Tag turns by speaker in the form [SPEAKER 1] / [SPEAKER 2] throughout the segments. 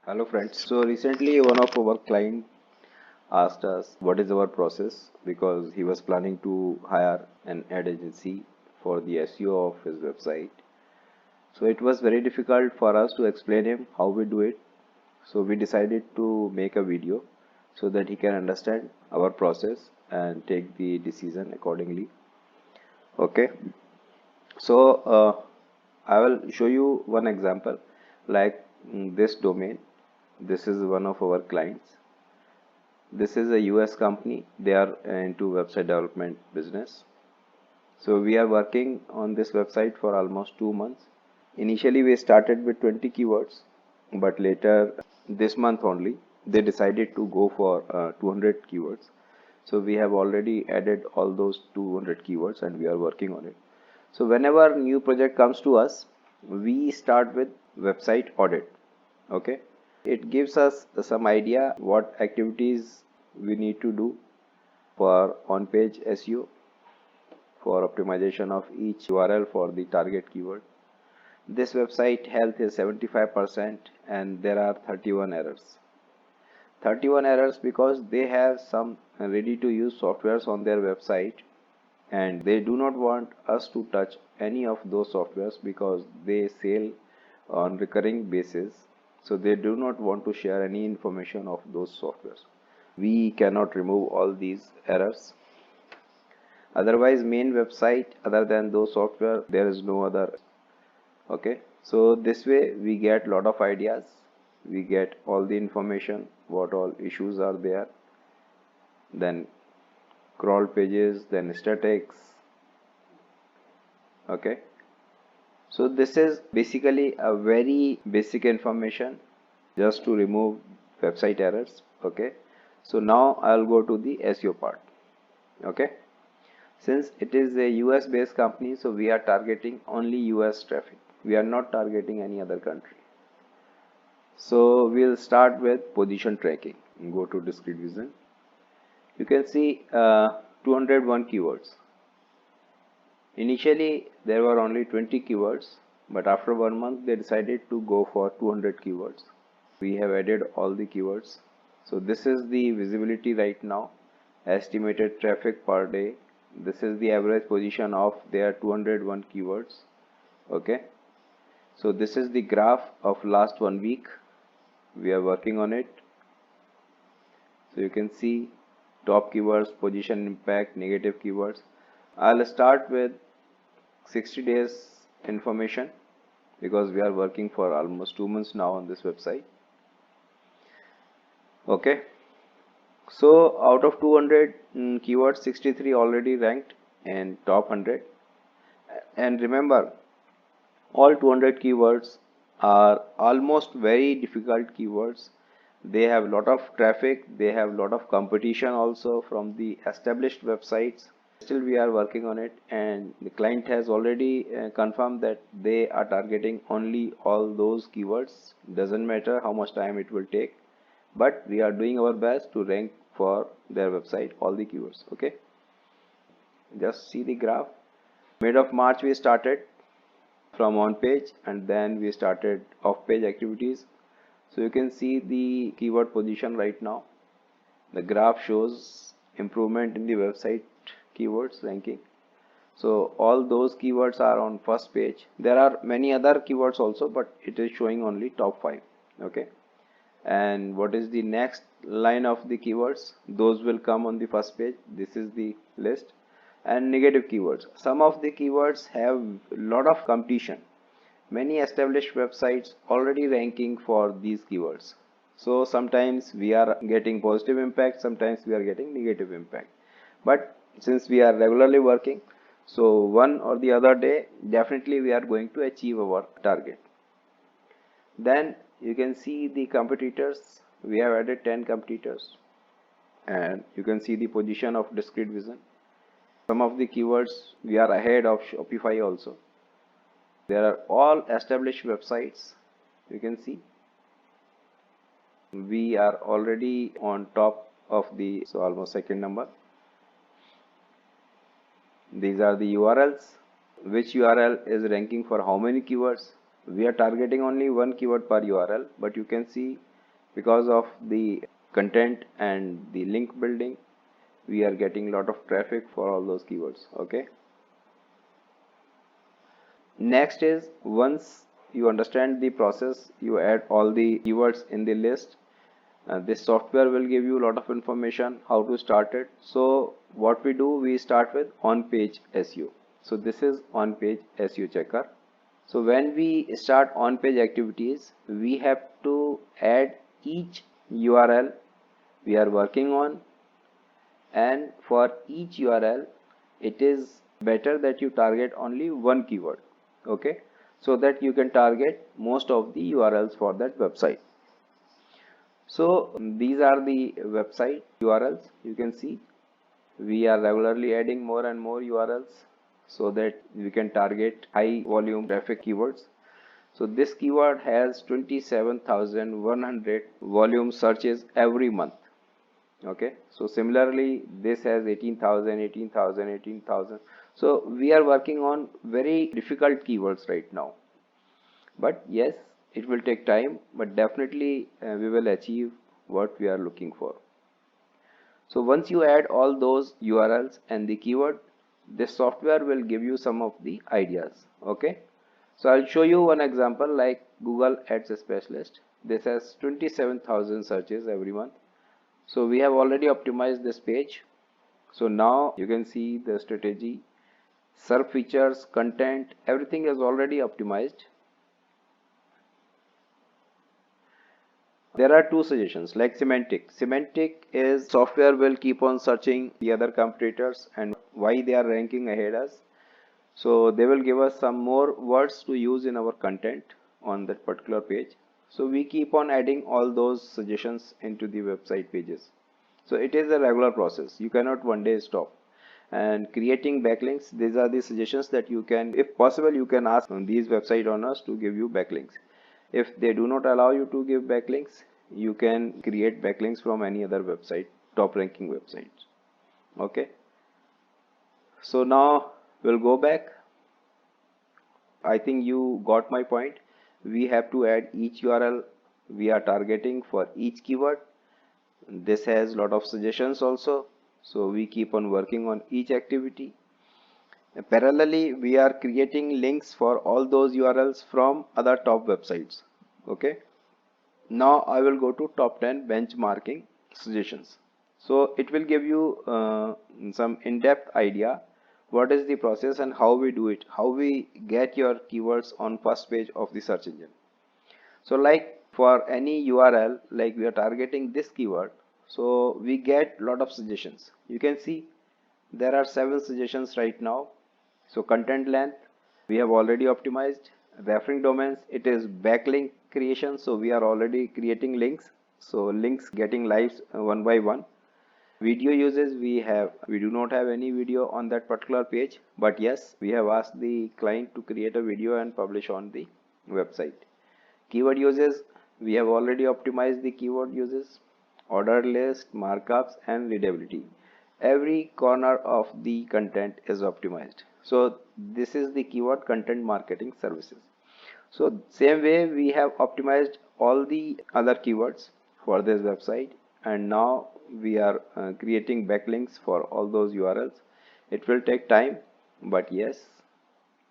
[SPEAKER 1] Hello friends. So recently one of our client asked us what is our process because he was planning to hire an ad agency for the SEO of his website. So it was very difficult for us to explain him how we do it. So we decided to make a video so that he can understand our process and take the decision accordingly. Okay. So I will show you one example like this domain. This is one of our clients. This is a US company. They are into website development business. So we are working on this website for almost 2 months. Initially, we started with 20 keywords, but later this month only, they decided to go for 200 keywords. So we have already added all those 200 keywords and we are working on it. So whenever new project comes to us, we start with website audit. Okay. It gives us some idea what activities we need to do for on-page SEO, for optimization of each URL for the target keyword. This website health is 75% and there are 31 errors. 31 errors because they have some ready to use softwares on their website and they do not want us to touch any of those softwares because they sell on recurring basis, so they do not want to share any information of those softwares. We cannot remove all these errors. Otherwise main website other than those software there is no other. Okay, so this way we get lot of ideas, we get all the information what all issues are there, then crawl pages, then statics. Okay, so this is basically a very basic information just to remove website errors. Okay, so now I'll go to the SEO part. Okay, since it is a US based company, so we are targeting only US traffic, we are not targeting any other country. So we'll start with position tracking. Go to discrete vision. You can see 201 keywords. Initially there were only 20 keywords, but after 1 month they decided to go for 200 keywords. We have added all the keywords. So this is the visibility right now, estimated traffic per day. This is the average position of their 201 keywords. Okay, so this is the graph of last 1 week. We are working on it. So you can see top keywords, position impact, negative keywords. I'll start with 60 days information because we are working for almost 2 months now on this website. Okay, so out of 200 keywords, 63 already ranked in top 100. And remember, all 200 keywords are almost very difficult keywords. They have lot of traffic, they have lot of competition also from the established websites. Still we are working on it and the client has already confirmed that they are targeting only all those keywords. Doesn't matter how much time it will take, but we are doing our best to rank for their website all the keywords. Okay, just see the graph. Mid of March we started from on page and then we started off page activities. So you can see the keyword position right now. The graph shows improvement in the website keywords ranking. So all those keywords are on first page. There are many other keywords also, but it is showing only top 5. Okay, and what is the next line of the keywords? Those will come on the first page. This is the list. And negative keywords, some of the keywords have lot of competition, many established websites already ranking for these keywords. So sometimes we are getting positive impact, sometimes we are getting negative impact, but since we are regularly working, so one or the other day definitely we are going to achieve our target. Then you can see the competitors. We have added 10 competitors and you can see the position of discrete vision. Some of the keywords we are ahead of Shopify also. There are all established websites. You can see we are already on top of the, so almost second number. These are the URLs. Which URL is ranking for how many keywords? We are targeting only one keyword per URL, but you can see Because of the content and the link building, we are getting a lot of traffic for all those keywords. Okay. Next is, once you understand the process, you add all the keywords in the list. This software will give you a lot of information how to start it. So what we do, we start with on-page SEO. So this is on-page SEO checker. So when we start on-page activities, we have to add each URL we are working on, and for each URL it is better that you target only one keyword. Okay, so that you can target most of the URLs for that website. So these are the website URLs. You can see we are regularly adding more and more URLs so that we can target high volume traffic keywords. So this keyword has 27,100 volume searches every month. Okay, so similarly this has 18,000, 18,000, 18,000. So we are working on very difficult keywords right now, but yes, it will take time, but definitely we will achieve what we are looking for. So once you add all those URLs and the keyword, this software will give you some of the ideas. Okay, so I'll show you one example like Google Ads Specialist. This has 27,000 searches every month. So we have already optimized this page. So now you can see the strategy, SERP features, content, everything is already optimized. There are two suggestions like Semantic. Semantic is software will keep on searching the other competitors and why they are ranking ahead us. So they will give us some more words to use in our content on that particular page. So we keep on adding all those suggestions into the website pages. So it is a regular process. You cannot one day stop. And creating backlinks, these are the suggestions that you can, if possible, you can ask these website owners to give you backlinks. If they do not allow you to give backlinks, you can create backlinks from any other website, top ranking websites. Okay. So now we'll go back. I think you got my point. We have to add each URL we are targeting for each keyword. This has a lot of suggestions also. So we keep on working on each activity. Parallelly, we are creating links for all those URLs from other top websites. Okay. Now I will go to top 10 benchmarking suggestions. So it will give you some in-depth idea what is the process and how we do it, how we get your keywords on first page of the search engine. So like for any URL, like we are targeting this keyword, so we get lot of suggestions. You can see there are 7 suggestions right now. So content length we have already optimized. Referring domains, it is backlink creation, so we are already creating links, so links getting lives one by one. Video uses, we do not have any video on that particular page, but yes, we have asked the client to create a video and publish on the website. Keyword uses, we have already optimized the keyword uses, order list, markups and readability. Every corner of the content is optimized. So this is the keyword content marketing services. So same way we have optimized all the other keywords for this website, and now we are creating backlinks for all those URLs. It will take time, but yes,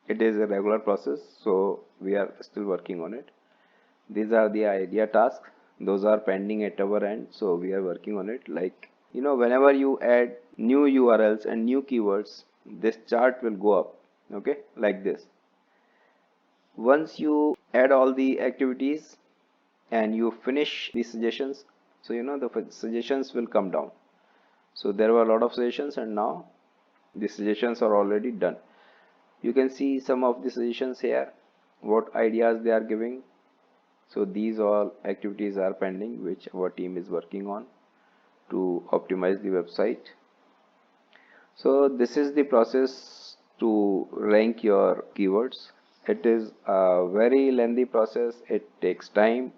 [SPEAKER 1] it is a regular process, so we are still working on it. These are the idea tasks, those are pending at our end, so we are working on it. Like, you know, whenever you add new URLs and new keywords, this chart will go up. Okay, like this. Once you add all the activities and you finish the suggestions, so you know the suggestions will come down. So there were a lot of suggestions and now the suggestions are already done. You can see some of the suggestions here, what ideas they are giving. So these all activities are pending which our team is working on to optimize the website. So this is the process to rank your keywords. It is a very lengthy process. It takes time.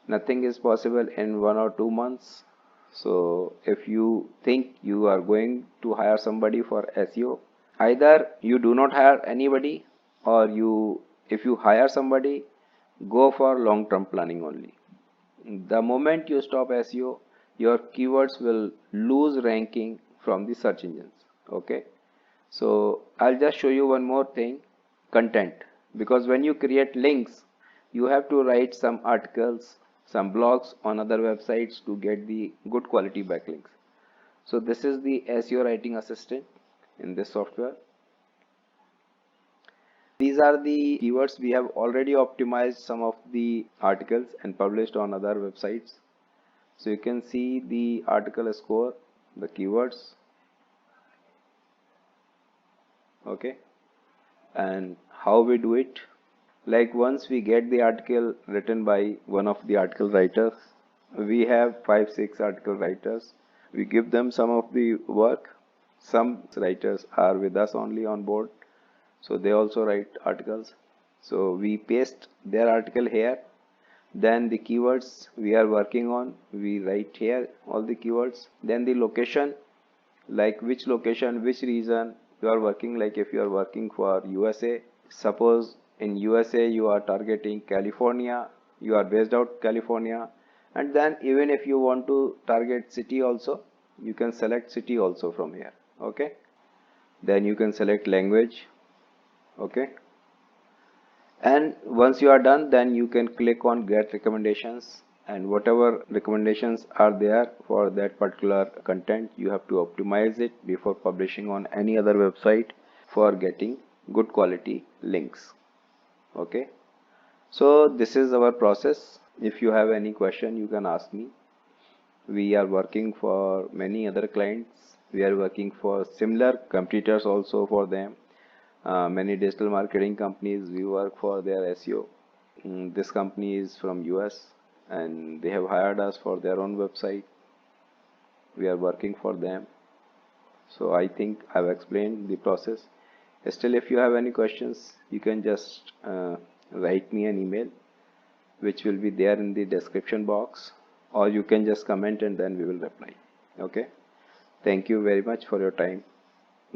[SPEAKER 1] Nothing is possible in 1 or 2 months. So if you think you are going to hire somebody for SEO, either you do not hire anybody, or if you hire somebody, go for long-term planning only. The moment you stop SEO, your keywords will lose ranking from the search engines. Okay. So I'll just show you one more thing, content. Because when you create links, you have to write some articles, some blogs on other websites to get the good quality backlinks. So this is the SEO writing assistant in this software. These are the keywords. We have already optimized some of the articles and published on other websites. So you can see the article score, the keywords, okay, and how we do it. Like once we get the article written by one of the article writers, we have 5-6 article writers. We give them some of the work. Some writers are with us only on board, so they also write articles. So we paste their article here. Then the keywords we are working on, we write here all the keywords. Then the location, like which location, which region you are working. Like if you are working for USA, suppose in USA you are targeting California, you are based out California, and then even if you want to target city also, you can select city also from here. Okay, then you can select language. Okay, and once you are done, then you can click on get recommendations, and whatever recommendations are there for that particular content, you have to optimize it before publishing on any other website for getting good quality links. Okay, so this is our process. If you have any question, you can ask me. We are working for many other clients. We are working for similar competitors also for them. Many digital marketing companies, we work for their SEO. This company is from US and they have hired us for their own website. We are working for them. So I think I've explained the process. Still, if you have any questions, you can just write me an email, which will be there in the description box, or you can just comment and then we will reply. Okay. Thank you very much for your time.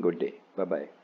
[SPEAKER 1] Good day. Bye bye.